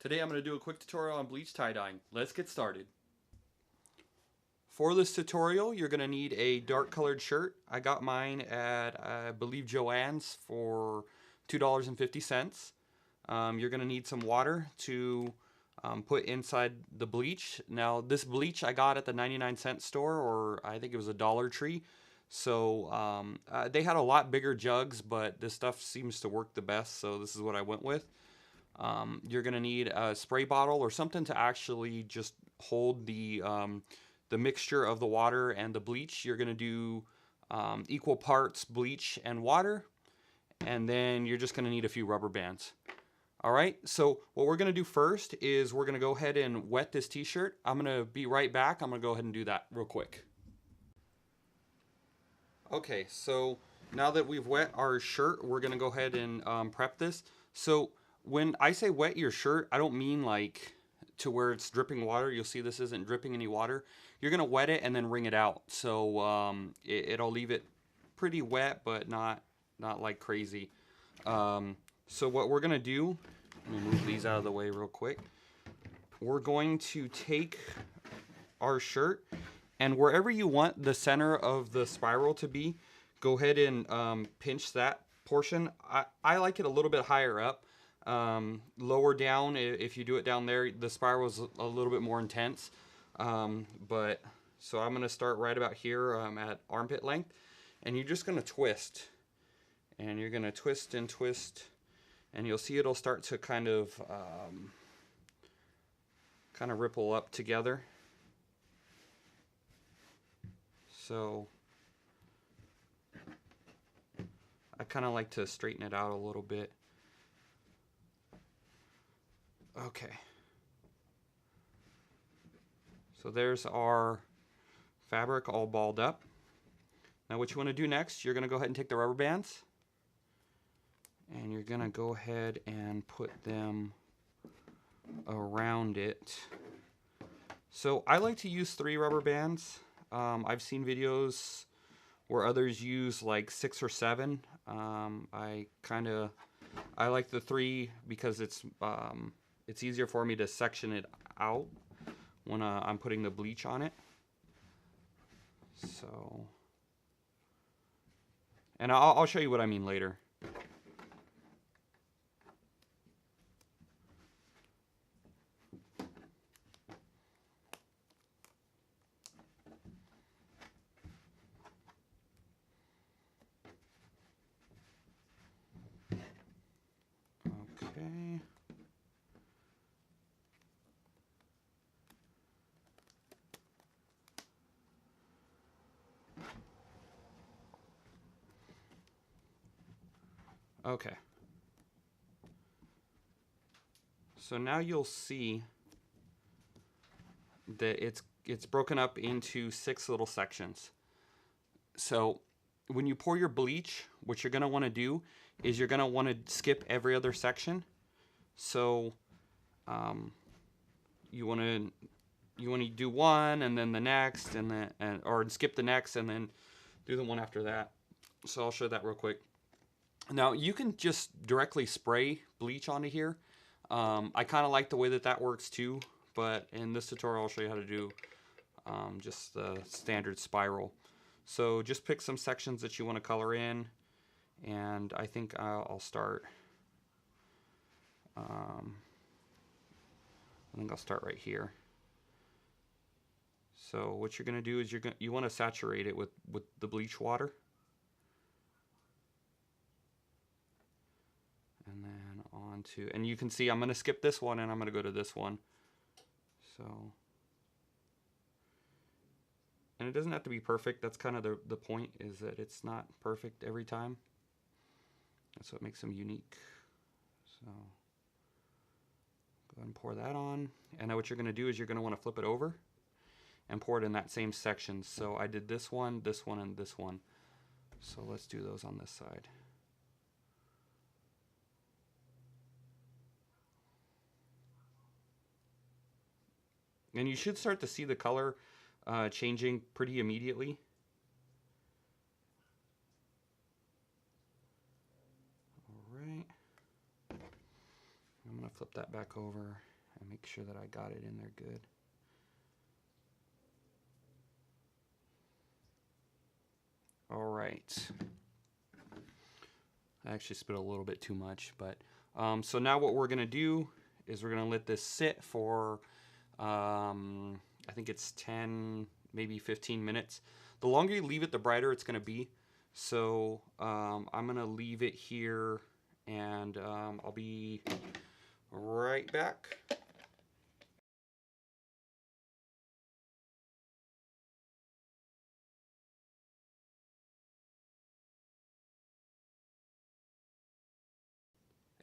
Today I'm going to do a quick tutorial on bleach tie-dyeing. Let's get started. For this tutorial, you're going to need a dark colored shirt. I got mine at, I believe, Joann's for $2.50. You're going to need some water to put inside the bleach. Now, this bleach I got at the 99-cent store, or I think it was a Dollar Tree. So they had a lot bigger jugs, but this stuff seems to work the best, so this is what I went with. You're going to need a spray bottle or something to actually just hold the mixture of the water and the bleach. You're going to do equal parts bleach and water, and then you're just going to need a few rubber bands. All right, so what we're going to do first is we're going to go ahead and wet this t-shirt. I'm going to be right back. I'm going to go ahead and do that real quick. Okay, so now that we've wet our shirt, we're going to go ahead and prep this. So when I say wet your shirt, I don't mean like to where it's dripping water. You'll see this isn't dripping any water. You're going to wet it and then wring it out. So it'll leave it pretty wet, but not like crazy. So what we're going to do, let me move these out of the way real quick. We're going to take our shirt, and wherever you want the center of the spiral to be, go ahead and pinch that portion. I like it a little bit higher up. Lower down, if you do it down there, the spiral is a little bit more intense. But so I'm going to start right about here at armpit length, and you're just going to twist. And you're going to twist and twist, and you'll see it'll start to kind of ripple up together. So I kind of like to straighten it out a little bit. Okay. So there's our fabric all balled up. Now what you want to do next, you're going to go ahead and take the rubber bands, and you're going to go ahead and put them around it. So I like to use 3 rubber bands. I've seen videos where others use like 6 or 7. I like the 3 because it's easier for me to section it out when I'm putting the bleach on it. So, and I'll show you what I mean later. Okay. Okay. So now you'll see that it's broken up into 6 little sections. So when you pour your bleach, what you're going to want to do is you're going to want to skip every other section. So you want to do one and then the next, and then or skip the next and then do the one after that. So I'll show that real quick. Now you can just directly spray bleach onto here. I kind of like the way that works too, but in this tutorial I'll show you how to do just the standard spiral. So just pick some sections that you want to color in, and I think I'll start. I think I'll start right here. So what you're going to do is you want to saturate it with the bleach water. And then on to, and you can see I'm going to skip this one and I'm going to go to this one. So, and it doesn't have to be perfect. That's kind of the point, is that it's not perfect every time. That's what makes them unique. So go ahead and pour that on. And now what you're going to do is you're going to want to flip it over and pour it in that same section. So I did this one, and this one. So let's do those on this side. And you should start to see the color changing pretty immediately. All right. I'm going to flip that back over. and make sure that I got it in there good. All right. I actually spit a little bit too much, but so now what we're gonna do is we're gonna let this sit for I think it's 10, maybe 15 minutes. The longer you leave it, the brighter it's gonna be. So I'm gonna leave it here, and I'll be right back.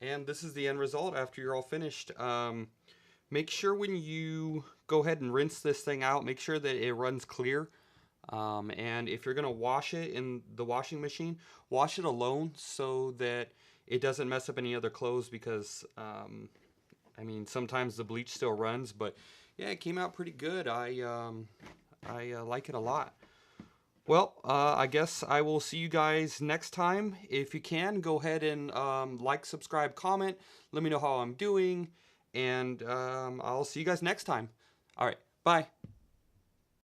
And this is the end result after you're all finished. Make sure when you go ahead and rinse this thing out, make sure that it runs clear. And if you're going to wash it in the washing machine, wash it alone so that it doesn't mess up any other clothes, because, I mean, sometimes the bleach still runs, but yeah, it came out pretty good. I like it a lot. Well, I guess I will see you guys next time. If you can, go ahead and like, subscribe, comment. Let me know how I'm doing. And I'll see you guys next time. All right, bye.